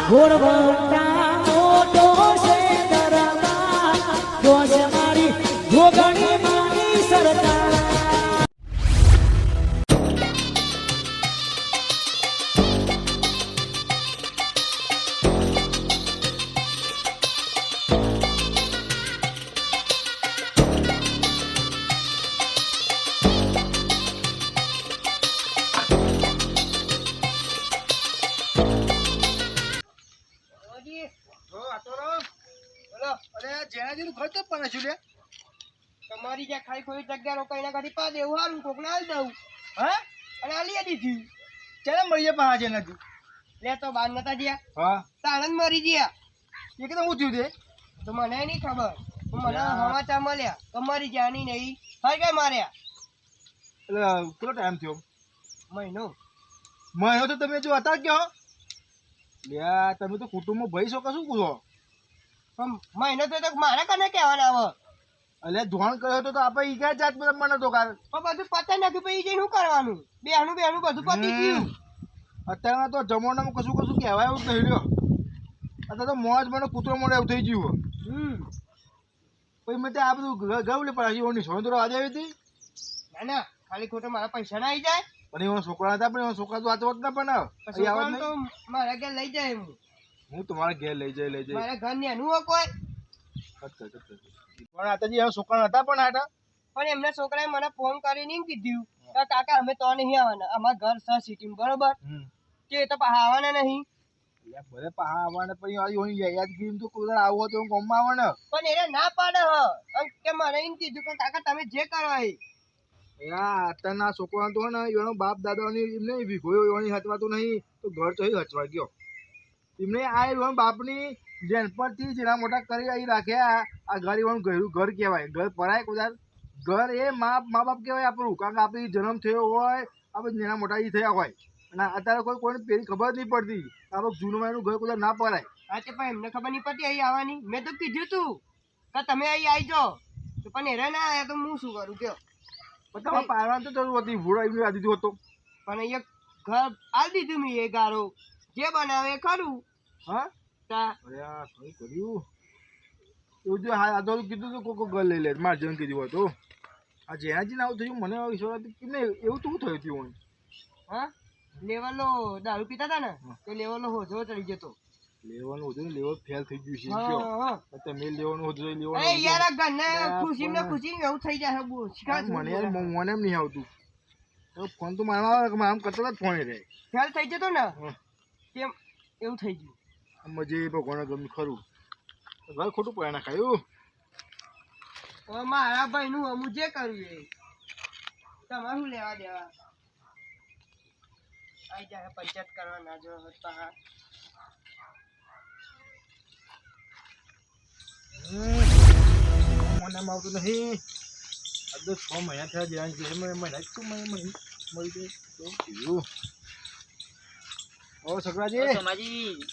ઘોડવટા મોટો છે દરબાર જોશ મારી જોગણી માની સરકાર તમારી જે ખાઈ ખોઈ જગ્યા રોકાઈ ના કાઢી પા દેવું હારું કોક ના આલી દઉં હા અને આલી દીધી ચાલે મળીએ પા છે નથી લે તો બાર નતા ગયા હા તાણંદ મરી ગયા એ કે હું થયું તે તો મને નહીં ખબર મને સમાચાર મળ્યા તમારી જાની નહીં હાઈ કઈ માર્યા એટલે કેટલો ટાઈમ થયો મહિનો તો તમે જો હતા કયો લ્યા તમે તો કુટુંબમાં ભાઈ છો કશું પૂછો મહિનો તો મારે કને કહેવાના આવે એટલે ધોણ કર્યો તો આપણે ઈ ક્યાં જાત મને તો કાર બધું પતાઈ નાખ્યું પછી જઈને શું કરવાનું બેહનું બધું પતી ગયું અત્યારના તો જમાનામાં કશું કહેવાય એવું જ નહીં રહ્યો અત્યારે તો મોજ મને કૂતરો મળે એવું થઈ ગયું પછી મેં આ બધું ગયું લે પણ હજી સોનદરો આજે આવી હતી ના ખાલી ખોટો મારા પૈસા ના આવી જાય પણ એવા છોકરા હતા પણ એવા છોકરા તો વાંચવા જ ના પણ તો મારા ઘેર લઈ જાય હું તમારા ઘેર લઈ જાય મારા ઘર ને એનું કોઈ પણ આતાજી એવા છોકરા હતા પણ એમના છોકરાએ મને ફોન કરીને કીધું કે કાકા અમે તો નહીં આવવાના અમારા ઘર સહ સિટી બરોબર કે તો પાહા આવવાના નહીં ભલે પાહા આવવાના પણ યાદગીરી તો કોઈ આવો તો ગામમાં આવે ને પણ એને ના પાડે કે મને એમ કીધું કે કાકા તમે જે કરો અત્યારના છોકરા તો ને એનો બાપ દાદાની એમને ભીખોયો એની હચવાતું નહીં તો ઘર તો હચવા ગયો એમને આ બાપની જેન પરથી જેના મોટા કરી અહીં રાખ્યા આ ઘર એવાનું ઘર કહેવાય ઘર પરાય કદાચ ઘર એ મા બાપ કહેવાય આપણું કારણ કે આપણે જન્મ થયો હોય આપણે જેના મોટા એ થયા હોય અને અત્યારે કોઈને પેલી ખબર જ નહીં પડતી આપણે જૂનું એનું ઘર કદાચ ના પરાય હા તે પણ એમને ખબર નહીં પડતી અહીં આવવાની મેં તો કીધું તું કે તમે અહીં આવી જાઓ તો પણ એને ના આવ્યા તો હું શું કરું કયો તમારે પાડવાની તો જરૂર હતી ભૂડા એમને આ દીધું હતો પણ અહીંયા ઘર આ દીધું મેં એ ગારો જે બનાવે ખરું હા કર્યું એવું જો હા આ કીધું તો કોઈ ઘર લઈ લે મારે જન કીધું હતું આ જેનાજી આવું થયું મને વિશ્વાસ કેમ એવું તો થયું હતું હા લેવલનો દારૂ પીતા હતા ને તે લેવલનો હોજો ચડી જતો લેવાનું હતું લેવલ ફેલ થઈ ગયું છે તમે લેવાનું હતું લેવાનું એ યાર ગન્ને ખુશી ને ખુશી એવું થઈ જાય મને યાર મને એમ નહીં આવતું ફોન તો મારવા આમ કરતો જ ફોન રહે ફેલ થઈ જતો ને કેમ એવું થઈ ગયું મજે ભગવાન ગમ્યું ખરું ઘર ખોટું પડે ના ખાયું મારા ભાઈ નું અમુક જે કર્યું એ તમારે શું લેવા દેવા આઈ જાય પંચાયત કરવા ના જો મને એમ આવતું નહીં આ તો 6 મહિના થયા જ્યાં મહિના શું મળી જાય ઓ છોકરાજી સમાજી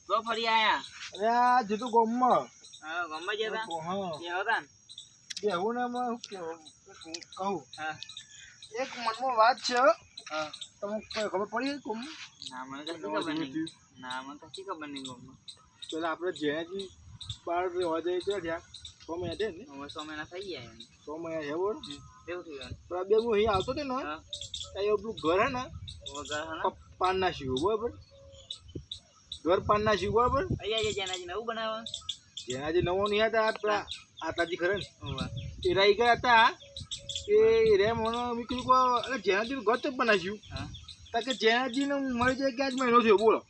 તો ફરી આયા અરે આ જીતુ ગોમમાં ગમમાં જતા હા હતા ને બેહું ને કહું હા એક મનમાં વાત છે તમને ખબર પડી ગોમ ના મને કશી ખબર નહીં ના મને કશી ખબર નહીં ગમમાં પેલા આપણે જેનાજી બાર રહેવા જઈએ તો ત્યાં 6 મહિના થયા ને હવે 6 મહિના થઈ ગયા 6 મહિના છે બોલ એવું થયું પણ આ બે હું અહીં આવતો હતો ને ત્યાં પેલું ઘર હે ને પાન ના શીવું બરાબર ઘર પાન ના શીવું બરાબર અહીંયા જેનાજી નવું બનાવવા જેનાજી નવો નહીં હતા પેલા આતાજી ખરે ને એ રહી ગયા હતા એ રે મને મેં કીધું કે જેનાજી ઘર તો બનાવ્યું કારણ કે જેનાજીને મળી જાય ક્યાં જ મહિનો થયો બોલો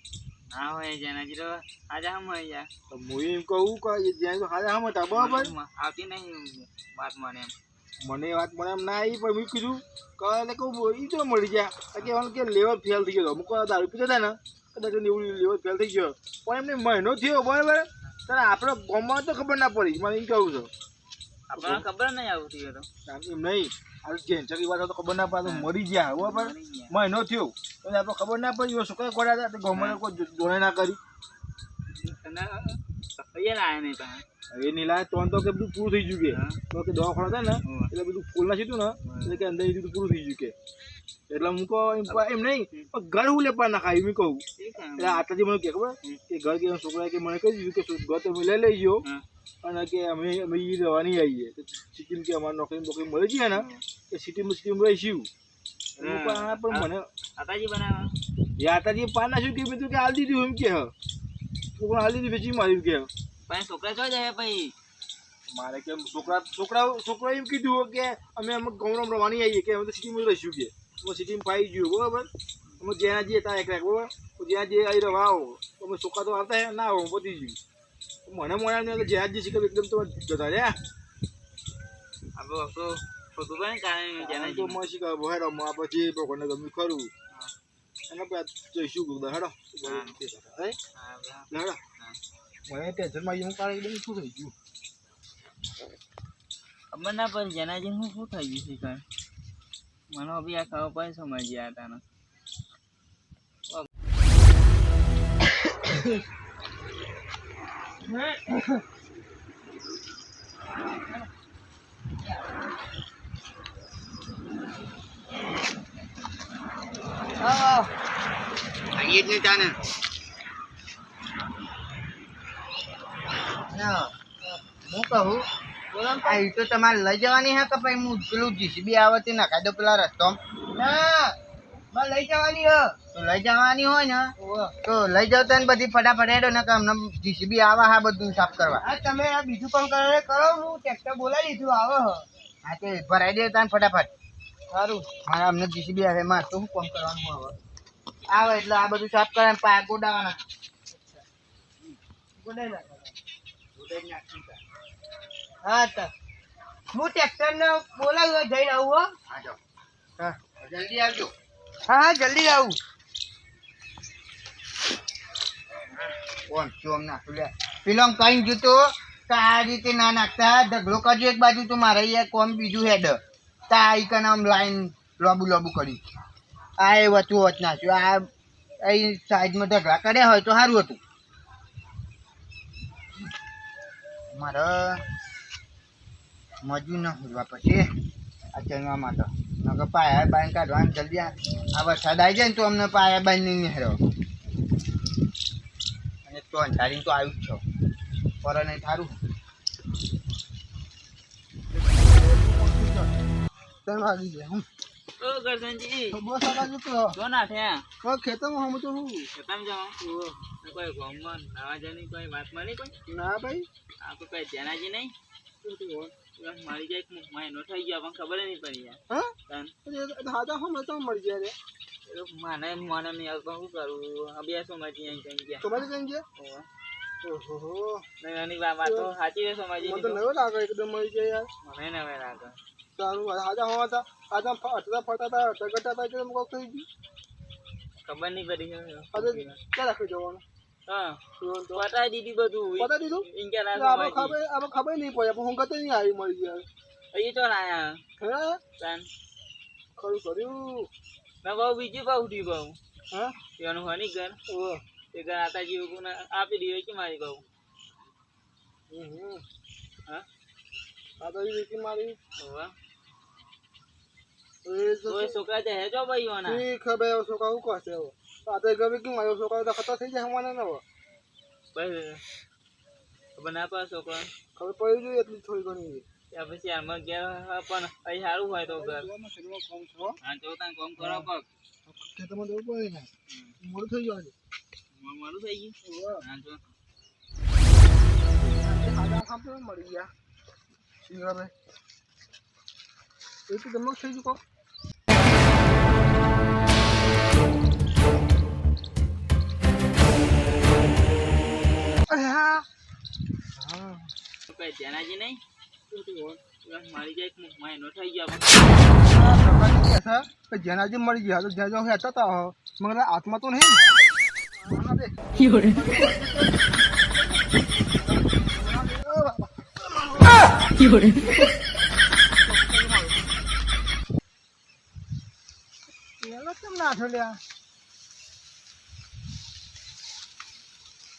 હા હોય જેનાજી તો આજે હમ અહીંયા તો હું એમ કહું કે જેનાજી આજે હમ હતા બરાબર આવતી નહીં વાત મને એમ મને વાત મને એમ ના આવી પણ મેં કીધું કે કહું એ તો મળી ગયા કહેવાનું કે લેવલ ફેલ થઈ ગયો અમુક દારૂ પીતા હતા ને કદાચ એવું લેવલ ફેલ થઈ ગયો પણ એમને મહિનો થયો બરાબર ત્યારે આપણે ગામમાં તો ખબર ના પડી મને એમ કહું છું આપણને ખબર નહીં આવું થયું તો એમ નહીં આ કેન્સરની વાત તો ખબર ના પડે મરી ગયા બરાબર મહિનો થયો તો આપણે ખબર ના પડી શું કઈ કર્યા હતા ગામમાં કોઈ જોડે ના કરી અહીંયા લાયા નહીં તમે એ નીલા તો કે બધું પૂરું થઈ ગયું હા. કે તો કે દવાખાના થાય ને હા. એટલે બધું ખોલ નાખ્યું ને એટલે કે અંદર બધું પૂરું થઈ ગયું કે એટલે હું કહું એમ નહીં પણ ઘર હું લેવા ના ખાય એમ કહું ઠીક છે. એટલે આટલાથી મને કે ખબર કે ઘર કે છોકરા કે મને કહી દીધું કે ઘર તમે લઈ લઈજો હા. અને કે અમે એ રહેવાની આવીએ સિટીમ કે અમારે નોકરી મળી જઈએ ને કે સિટીમાં રહીશું પણ મને આતાજી બનાવવા યાતાજી પાન નાખ્યું કે બધું કે હાલ દીધું એમ કે છોકરા હાલ દીધું વેચી માર્યું કે પણ છોકરા જો જાય પછી મારે કેમ છોકરા એમ કીધું કે અમે ગૌરવ રવાની આવીએ કે અમે તો સિટીમાં રહીશું કે અમે સિટીમાં પાઈ ગયું બરાબર અમે જ્યાં જઈએ ત્યાં એક બરાબર જ્યાં જઈએ અહીં રવા આવો અમે છોકરા તો આવતા ના આવો પતી ગયું મને મળ્યા જ્યાં જઈએ શીખે એકદમ તો જતા રહ્યા આપણો આપણો ખોટું પણ કારણ જેના તો મને શીખે હેડો આપણે જે ભગવાનને ગમ્યું ખરું એને જઈશું હેડો હેડો મને ટેન્શનમાં હું કાઢી એકદમ શું થઈ ગયું ખબર ના પણ જેનાજી હું શું થઈ ગયું છે કાંઈ મને બી આ ખબર પણ સમજ્યા હતા ને આવીએ જ નહીં તાને હું કહું આ ઈ તો તમારે લઈ જવાની હે કે પછી હું પેલું જીસીબી આવે તે નખાઈ દો પેલા રસ્તો ના મારે લઈ જવાની હે તો લઈ જવાની હોય ને તો લઈ જાવ તો બધી ફટાફટ હેડો ને કે અમને જીસીબી આવે હા બધું સાફ કરવા હા તમે આ બીજું કામ કરો હું ટ્રેક્ટર બોલાવી દીધું આવે હા તે ભરાઈ દે તાન ફટાફટ સારું હા અમને જીસીબી આવે મારે તો શું કામ કરવાનું હવે આવે એટલે આ બધું સાફ કરે પાયા ગોડાવાના ગોડાઈ નાખો હા તો હું ટ્રેક્ટર ને બોલાવ્યો જઈને આવું હો હા જલ્દી આવજો હા જલ્દી આવું કોણ ચોમ નાખું લે પેલો કઈ જતો તો આ રીતે ના નાખતા ઢગલો કરજો એક બાજુ તો મારે અહીંયા કોમ બીજું હેડ તા આ કને આમ લાઈન લોબુ કરી આ એ વચ્ચું વચ નાખ્યું આ અહીં સાઈડમાં ઢગલા કર્યા હોય તો સારું હતું મારે મજૂર ના હોવા પછી આ ચણવા માટે નકર પાયા બાંધ કાઢવાનું જલ્દી આ વરસાદ આવી જાય ને તો અમને પાયા બાંધ નહીં હેરો અને તો અંધારી તો આવ્યું જ છો પર નહીં થારું 3 વાગી ગયા હું ઓ ગરસનજી બસ આગળ તો જો ના થયા ખેતરમાં હમ તો હું કેતામ જાઓ કોઈ ગોમમાં નાવા જવાની કોઈ વાત માની કોઈ ના ભાઈ આ તો કઈ જેનાજી નહીં મારી જાય મહિનો થઈ ગયો પણ ખબર નહીં પડી યાર હા તન દાદા હમ તો મળી ગયા રે મને નહીં આવતું શું કરું અભ્યાસો માંથી અહીં કઈ ગયા તમારે કઈ ગયા ઓહો એની વાતો સાચી છે સમાજી મને તો નવો લાગે એકદમ મળી ગયા યાર મને નવે લાગે સારું આજા હવા હતા આજા ફટા હતા ટગટા હતા કે મુકો થઈ ગઈ ખબર નહીં પડી અરે ક્યાં રાખી જવાનું હા તો પતાઈ દીધી બધું પતા દીધું ઇનકે આપણે ખબર નહીં પડી આપણે હું કતે નહીં આવી મળી ગયા અહીં તો ના હે તન ખરું કર્યું ના બહુ બીજી બહુ ઉઠી બહુ હા એનું હની ઘર ઓ એ ઘર આતા જીવ આપી દીધો કે મારી કહું હા આ તો વીકી મારી હોવા એ તો કોઈ છોકરા જાય જો ભાઈ ઓના ઠીક ખબર હવે છોકરા હું કહે છે આ તો ગમે કે મારો છોકરા તો ખતર થઈ જાય મને ને બસ ખબર ના પડે છોકરા ખબર પડી જોઈએ એટલી થોડી ઘણી ત્યાં પછી આમાં ગયા પણ અહીં સારું હોય તો ઘર હા તો તાન કામ કરો પગ ખેતરમાં જવું પડે ને મોડું થઈ ગયું મારું થઈ ગયું હા તો આજે ખાતે મળી ગયા શિંગરાભાઈ એ તો જમો થઈ ચૂકો અરે હા હા કઈ જેનાજી નહીં મારી જાય મહિનો થઈ ગયો જેનાજી મળી ગયા તો જ્યાં હતા હતા મગર આત્મા તો નહીં કેમ ના ઠોલ્યા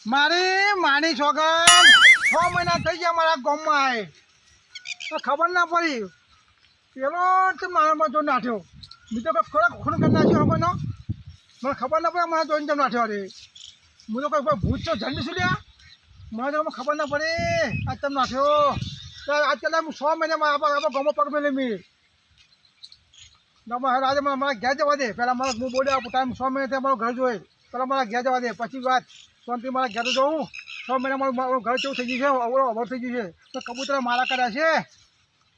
મારી માની છોકર 6 મહિના થઈ ગયા મારા ગામમાં આવે તો ખબર ના પડી પેલો તો મારામાં જોઈ નાખ્યો બીજો કોઈ ખોરાક ખૂણ કરી નાખ્યો હવે મને ખબર ના પડે મારા જોઈને જેમ નાખ્યો અરે હું તો કોઈ ભૂત છો જલ્દી શું લ્યા મને તો ખબર ના પડે આજ તમે નાખ્યો આજ કલાક હું 6 મહિના આપણા ગામમાં પગ મેળવી મી આજે મારા ઘેર જવા દે પહેલાં મારા હું બોલ્યો ટાઈમ 6 મહિનાથી મારું ઘર જોઈએ પહેલાં મારા ઘેર જવા દે પછી વાત શાંતિ મારા ઘેર જવું 6 મહિના મારું ઘર કેવું થઈ ગયું છે અવરો અવર થઈ ગયું છે તો કબૂતર મારા કર્યા છે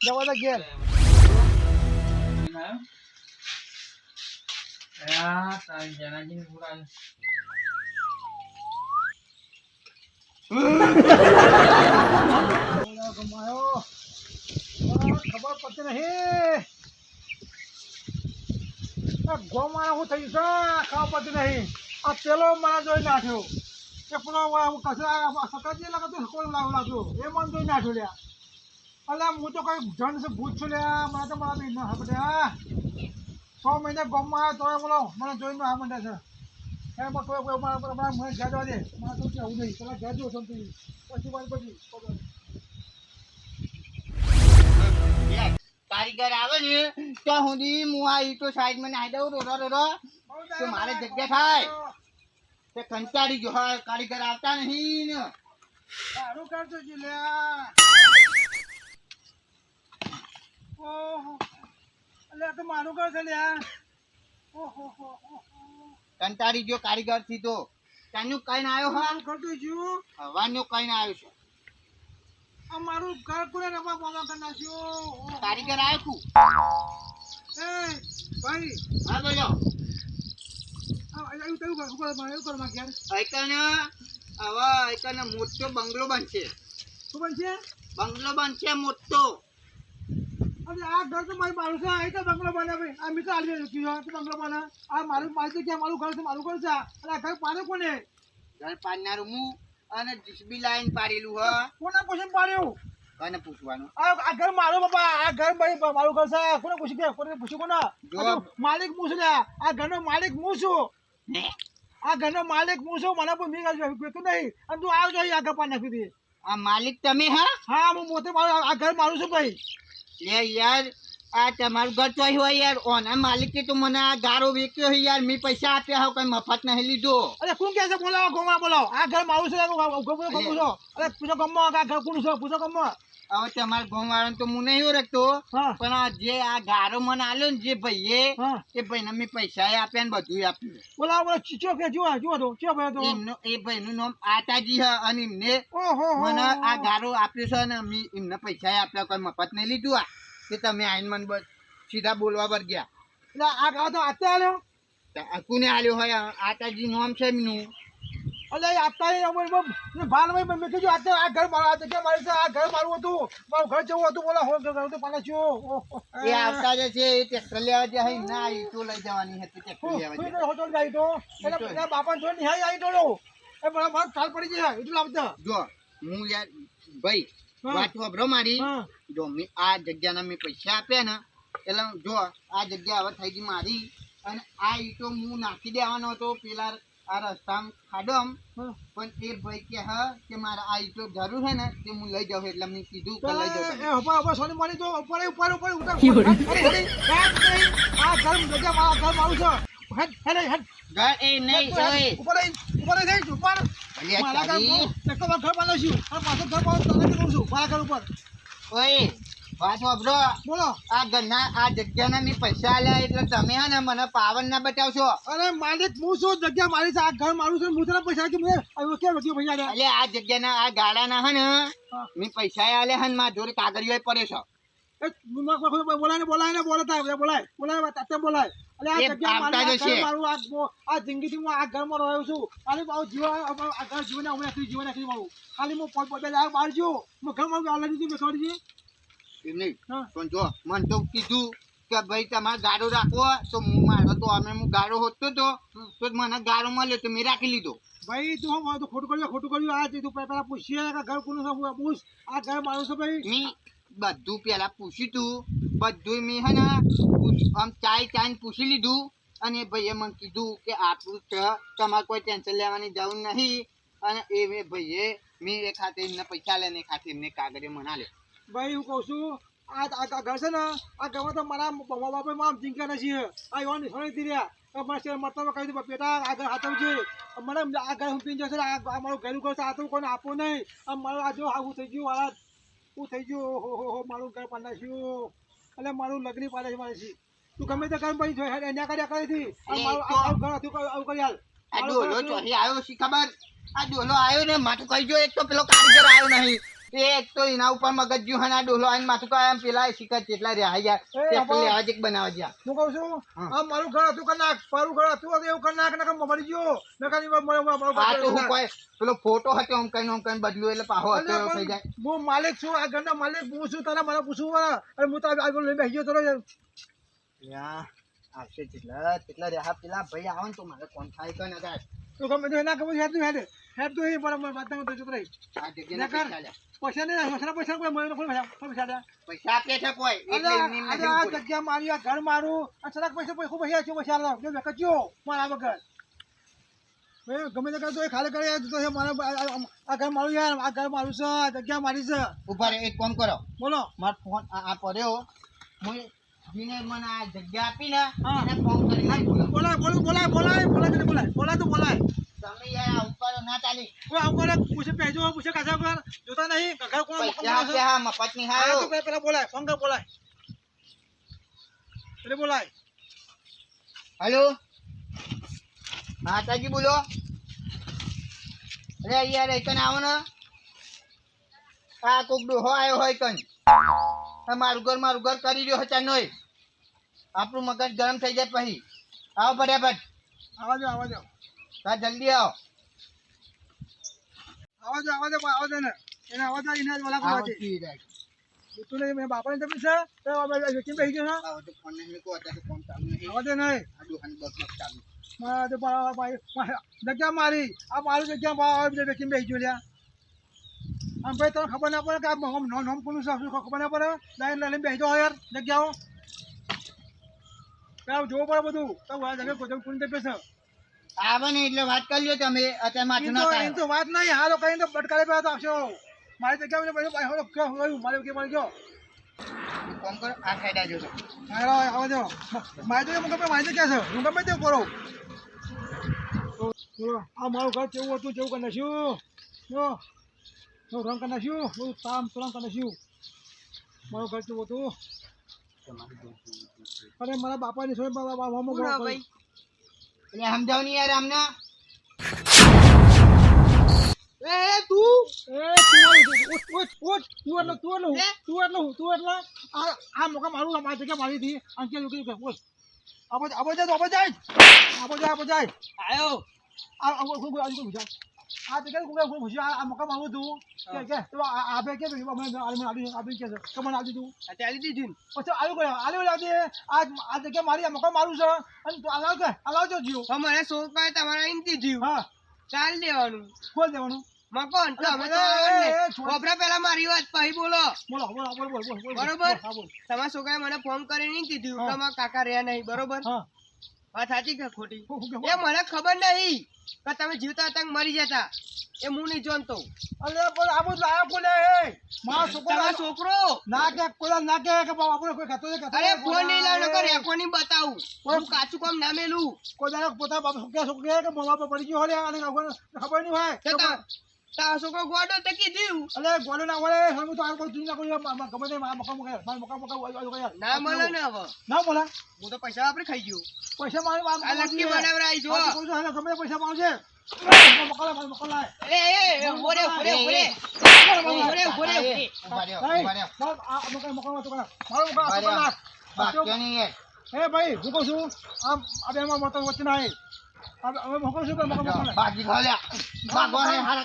જવા દે ઘેર ખબર પડતી નહીં ગોમાં હું થઈ છે ખબર પડતી નહીં આ પેલો મારા જોઈ નાખ્યો એ પેલો સકાજી લાગતો કોણ લાગ્યો એ મને જોઈ નાખ્યો લ્યા અલ્યા હું તો કઈ જણ છે ભૂત છું લ્યા મને તો મારા બી ના ખબર હા 6 મહિના ગોમાં આવ્યો તો બોલો મને જોઈને આ મંડે છે એમાં કોઈ મને ઘેર જવા દે મને તો આવું નહીં પેલા ઘેર જવું સમજી પછી કારીગર આવે ને ત્યાં સુધી હું આ ઈટો સાઈડ માં નાખી દઉં રોડો તો મારે જગ્યા થાય તે કંટાળી ગયો હા કારીગર આવતા નહીં ને સારું કરજો જી લ્યા ઓહો અલ્યા તો મારું ઘર છે લ્યા ઓહો કંટાળી ગયો કારીગર થી તો ત્યાંનું કઈ ના આવ્યો હા કરતો છું હવાનું કઈ ના આવ્યું છે આ મારું ઘર કોને રવા બોલા કરી નાખ્યો કારીગર આવ્યો તું એ ભાઈ હા બોલો એવું કરું માં ઘેર એકને હવે એકને મોટો બંગલો બનશે શું બનશે બંગલો બનશે મોટો અરે આ ઘર તો મારું છે આ તો બંગલો બને ભાઈ આ મિત્ર આલી રૂપિયો તો બંગલો બને આ મારું ક્યાં મારું ઘર છે અને આ ઘર પાડે કોને ઘર પાડનારું હું અને જીસબી લાઈન પાડેલું હ કોને પૂછીને પાડ્યું કોને પૂછવાનું આ ઘર મારું બાપા આ ઘર મારું ઘર છે કોને પૂછી દે કોને પૂછ્યું કોને માલિક હું છું આ ઘરનો માલિક હું છું આ ઘરનો માલિક હું છું મને કોઈ મીગા તું નહીં અને તું આવજો આ ઘર પાડ નાખી દે આ માલિક તમે હા હું મોતે મારું આ ઘર મારું છું ભાઈ લે યાર આ તમારું ઘર ચોઈ હોય યાર ઓના માલિકે તો મને આ ગારો વેચ્યો છે યાર મેં પૈસા આપ્યા હોય કઈ મફત નહીં લીધો અરે કોણ કે છે બોલાવો ગોમાં બોલાવો આ ઘર મારું છે પૂછો અરે પૂછો ગમમાં આ ઘર કોણ છે પૂછો ગમમાં હવે તમારા ગામ વાળા તો હું નહીં રાખતો પણ આ જે આ ગારો મને આલ્યો ને જે ભાઈએ એ ભાઈને મેં પૈસા આપ્યા ને બધું આપ્યું બોલાવો બોલો ચીચો કે જુઓ તો ચો ભાઈ તો એમનો એ ભાઈનું નામ આતાજી છે અને એમને મને આ ગારો આપ્યો છે અને મેં એમને પૈસા આપ્યા કોઈ મફત નહીં લીધું આ કે તમે આઈને મને સીધા બોલવા પર ગયા એટલે આ ગાવ તો આતે આલ્યો કોને આલ્યો હોય આતાજી નામ છે એમનું અલે આતા ભાલ ભાઈ મેં કીધું આ ઘર મારું આ જગ્યા મારી છે આ ઘર મારું હતું મારું ઘર જેવું હતું બોલા હો ઘર તો પાલા છું એ આવતા જ છે એ ટ્રેક્ટર લેવા જાય ના એ તો લઈ જવાની હતી ટ્રેક્ટર લેવા જાય હોટલ જાય તો એટલે બાપા જો નિહાઈ આવી તો એ મારા માર કાલ પડી જાય એટલું લાવતા જો હું યાર ભાઈ વાત વાપરો મારી જો મેં આ જગ્યાના મેં પૈસા આપ્યા ને એટલે જો આ જગ્યા હવે થઈ ગઈ મારી અને આ ઈટો હું નાખી દેવાનો હતો પેલા આ રસ્તામાં ખાડોમ પણ એ ભાઈ કે હા કે મારે આ ઈટો જરૂર છે ને તે હું લઈ જાઉં એટલે મેં કીધું કે લઈ જાઉં સોની મળી તો ઉપર આ ઘર જગ્યા મારા ઘર મારું છે ઘર એ નહીં જોઈ ઉપર જઈ ઉપર મારા ઘર ઘર બાંધો છું અને પાછો ઘર બાંધો તને કરું છું મારા ઘર ઉપર ઓય વાત વાપરો બોલો આ ઘરના આ જગ્યાના મેં પૈસા આલ્યા એટલે તમે હે ને મને પાવન ના બતાવશો અરે માલિક હું શું જગ્યા મારી છે આ ઘર મારું છે હું તને પૈસા કે મેં કેમ લખ્યું પૈસા એટલે આ જગ્યાના આ ગાડાના હે ને મેં પૈસા આલ્યા હે ને મારા જોડે કાગળિયો પડ્યો છે બોલાય તાતે બોલાય એટલે આ જગ્યા મારું આ જિંદગીથી હું આ ઘરમાં રહ્યો છું ખાલી મારું જીવન આ ઘર જીવન જીવન નાખી મારું ખાલી હું બહાર જો હું ઘર મારું આલા દીધું મેં ખબર એમ નહીં પણ જો મને તો કીધું કે ભાઈ તમારે ગાડો રાખવો તો હું મારો તો અમે હું ગાડો હોતો તો મને ગાડો મળ્યો તો મેં રાખી લીધો ભાઈ તું હું તો ખોટું કર્યું આ તું પેલા પૂછીએ કે ઘર કોનું છે પૂછ આ ઘર મારું છે ભાઈ મેં બધું પેલા પૂછ્યું તું બધું મેં હે ને આમ ચાઈને પૂછી લીધું અને ભાઈએ મને કીધું કે આટલું છે તમારે કોઈ ટેન્શન લેવાની જરૂર નહીં અને એ મે ભાઈએ મેં એ ખાતે એમને પૈસા લે ને ખાતે એમને કાગળે મના લે ભાઈ હું કહું છું આ ઘર છે ને આ ઘરમાં તો મારા બાપે મામ ચિંકા નથી આ એવા નિશાળી થી રહ્યા મને શેર મતલબ કહી દીધું બેટા આ ઘર હાથવજે મને આ ઘર હું પીને જશે આ મારું ઘરનું ઘર છે આ તો કોઈને આપો નહીં આ મારું આ જો આવું થઈ ગયું આ હું થઈ ગયું હો મારું ઘર પાડાશ્યું એટલે મારું લગની પાડે છે મારે તું ગમે તે કામ ભાઈ જોઈ એના કર્યા કરી હતી મારું ઘર હતું આવું કરી હાલ આ ડોલો ચોથી આવ્યો શી ખબર આ ડોલો આવ્યો ને માથું કહી ગયો એક તો પેલો કારીગર આવ્યો નહીં એક તો એના ઉપર મગજ જ્યું હે આ ડોલો આઈને માથું કહે એમ પેલા શિખર કેટલા રહ્યા ગયા તે લેવા જ બનાવવા ગયા હું કહું છું આ મારું ઘર હતું કરી નાખ મારું ઘર હતું એવું કરી નાખ ને મળી ગયો નકાની આ તો હું કોઈ પેલો ફોટો હતો આમ કઈ બદલ્યો એટલે પાહો હતો થઈ જાય હું માલિક છું આ ઘરના માલિક હું છું તારા મને પૂછવું પડે અને હું તો આગળ લઈને બેસી ગયો તો યા આવશે કેટલા રહ્યા પેલા ભાઈ આવો ને તો મારે કોણ થાય તો ના થાય તો ગમે તો એના ખબર હેડ તું એ પણ વાત ના કરતો રહી આ જગ્યાએ પૈસા નહીં પૈસા કોઈ મને કોઈ પૈસા પૈસા આપે છે કોઈ એટલે એમની આ જગ્યા મારી આ ઘર મારું આ સડક પૈસા ખૂબ પૈસા છે પૈસા લાવ કે કચ્યો મારા વગર ગમે તે કરતો એ ખાલી કરી તો મારે આ ઘર મારું યાર આ ઘર મારું છે આ જગ્યા મારી છે ઉભા રહે એક કામ કરો બોલો મારો ફોન આ પડ્યો હું જીને મને આ જગ્યા આપી ને એને ફોન કરી બોલાય તો બોલાય તમે યાર આ ઉપર ના ચાલી કોઈ આવું પૂછે પહેજો પૂછે કાચા કર જોતા નહીં ઘર કોણ પૈસા છે હા મફત ની હાયો તો પેલા બોલાય ફોન કર બોલાય એટલે બોલાય હેલો માતાજી બોલો અરે યાર એકન આવો ને આ કોક ડોહો આવ્યો હોય કન મારું ઘર કરી રહ્યો હચા નોય આપણું મગજ ગરમ થઈ જાય પછી આવો ફટાફટ આવા જાઓ હા જલ્દી આવો આવા દે ને એને આવા દે એને બોલા કરવા છે તું ને મેં બાપાને તમે છે તો હવે કેમ બેસી ગયો આવો તો ફોન નહીં કો અત્યારે ફોન ચાલુ નહીં આવા દે નહીં આ દુકાન બસ ચાલુ મારા તો જગ્યા મારી આ મારું જગ્યા કેમ બેસી ગયો લ્યા આમ ભાઈ તને ખબર ના પડે કે આ નોમ કોનું છે ખબર ના પડે લાઈન લઈને બેસી જાઓ યાર જગ્યાઓ ત્યાં જોવું પડે બધું તો જગ્યા કોણ દેખે છે આવે ને એટલે વાત કરી લ્યો તમે અત્યારે માથું ના થાય તો વાત નહીં હાલો કઈ તો બટકારે પે તો આવશો મારી જગ્યા મારે કે મળી ગયો ફોન કરો આ સાઈડ આવજો તો આવા જાઓ મારી જગ્યા મારી જગ્યા છે હું ગમે તે કરો બોલો આ મારું ઘર કેવું હતું કેવું કરી નાખ્યું જો રંગ કરી નાખ્યું બહુ તામ તુરંગ કરી નાખ્યું મારું ઘર કેવું હતું અરે મારા બાપાની છોડી ભાઈ એટલે સમજાવ નહીં યાર અમને આ મોકા મારું મારી જગ્યા મારી હતી અંકે લોકો બોલ આબો જાય આયો આ જગ્યાએ પૂછ્યું આ મોકા મારું તું કે આપે કે કમન આપી તું ચાલી દીધું પછી આલ્યું આ જગ્યા મારી આ મોકા મારું છે અને તું અલાવજો જીવ મને સોકાય તમારે એમ દીધું હા ચાલ દેવાનું ખોલ દેવાનું મકોન તો અમે તો ખોબરા પેલા મારી વાત પછી બોલો બરોબર તમારા છોકરાએ મને ફોન કરીને નહીં કીધું કે મારા કાકા રહ્યા નહીં બરોબર વાત સાચી કે ખોટી એ મને ખબર નહીં કે તમે જીવતા હતા મરી જતા એ હું નહીં જાણતો અલે બોલ આ બધું આયા બોલે હે મારો છોકરો ના કે કોઈ ના કે આપણે કોઈ કહેતો અરે ફોન નહીં લાવનો કે રેકોર્ડિંગ બતાવું હું કાચું કામ ના મેલું કોઈ દાડો પોતા બાપ છોકરા કે મોવા પર પડી ગયો હોય અને ખબર નહીં હોય તારો છોકરો ગોડો તે કીધું અલે ગોડો ના વળે હું તો આ કોઈ દુનિયા કોઈ ગમે તે મકા ના મળે ને હવે ના બોલા હું તો પૈસા વાપરી ખાઈ ગયો પૈસા મારી આ લકી બનાવરાઈ જો ગમે પૈસા મારજે મકા એ ઓરે હે ભાઈ હું કહું છું આમ આપણે એમાં મોટો વચ્ચે ના હવે મોકલું છું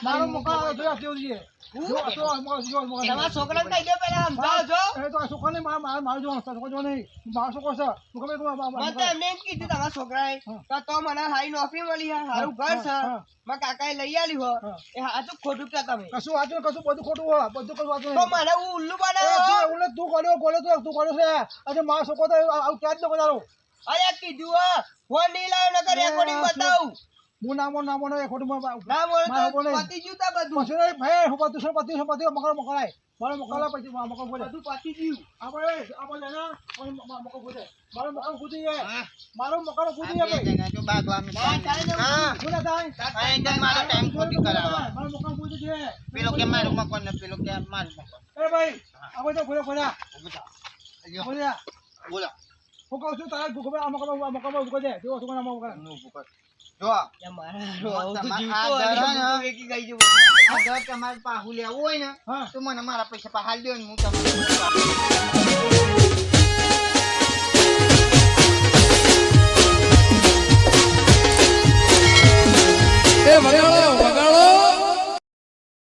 મારો મોકા જોયા કેવું છે તમારા છોકરાને કહી દો પેલા સમજાવજો એ તો છોકરાને મારો જોવાનો છોકરો જો નહીં મારો છોકરો છે તું ખબર મને તો એમને એમ કીધું તમારા છોકરાએ તો મને હારી નોકરી મળી છે સારું ઘર છે મારા કાકાએ લઈ આલ્યું હો એ હાચું ખોટું કે તમે કશું વાંચું કશું બધું ખોટું હોય બધું કશું વાંચું તો મને હું ઉલ્લુ બનાવો તું કર્યો છે આજે મારો છોકરો તો આવું ક્યાં જ ન બનાવો અરે કીધું ફોન નહીં લાવ્યો નકર રેકોર્ડિંગ બતાવું હું નામો એ ખોટું ના બોલ મારો તો બોલે. પતી ગયું તા બધું પછી નહીં ભાઈ હું પતિ મોકલાય મારો મોકલા પછી મોકલ બોલે બધું પતી ગયું આપણે લેના મોકલ બોલે મારો મોકલ ફૂટી જાય હા. મારો મોકલ ફૂટી આ બે જાય જણા જો બાગવાનું હા, ચાલે જવું. હા બોલે થાય આ એકદમ મારો ટાઈમ ખોટી કરાવવા મારો મોકલ ફૂટી જાય પેલો કે મારું મકોન ને પેલો કે મારું મકોન એ ભાઈ આપણે તો બોલે લ્યો, બોલે બોલો હું કહું છું તારા ભૂખ આ મોકલ ઉભો દે જો શું નામ મોકલ હું ઊભું કર. જો યા મારા આવું તો તમા- જીવતો આ હોય દડા ને ને. હું એકી ગઈ જવું. આ ઘર તમારે પાહુ લેવું હોય ને હા તો મને મારા પૈસા પાહાલ દો ને હું તમારે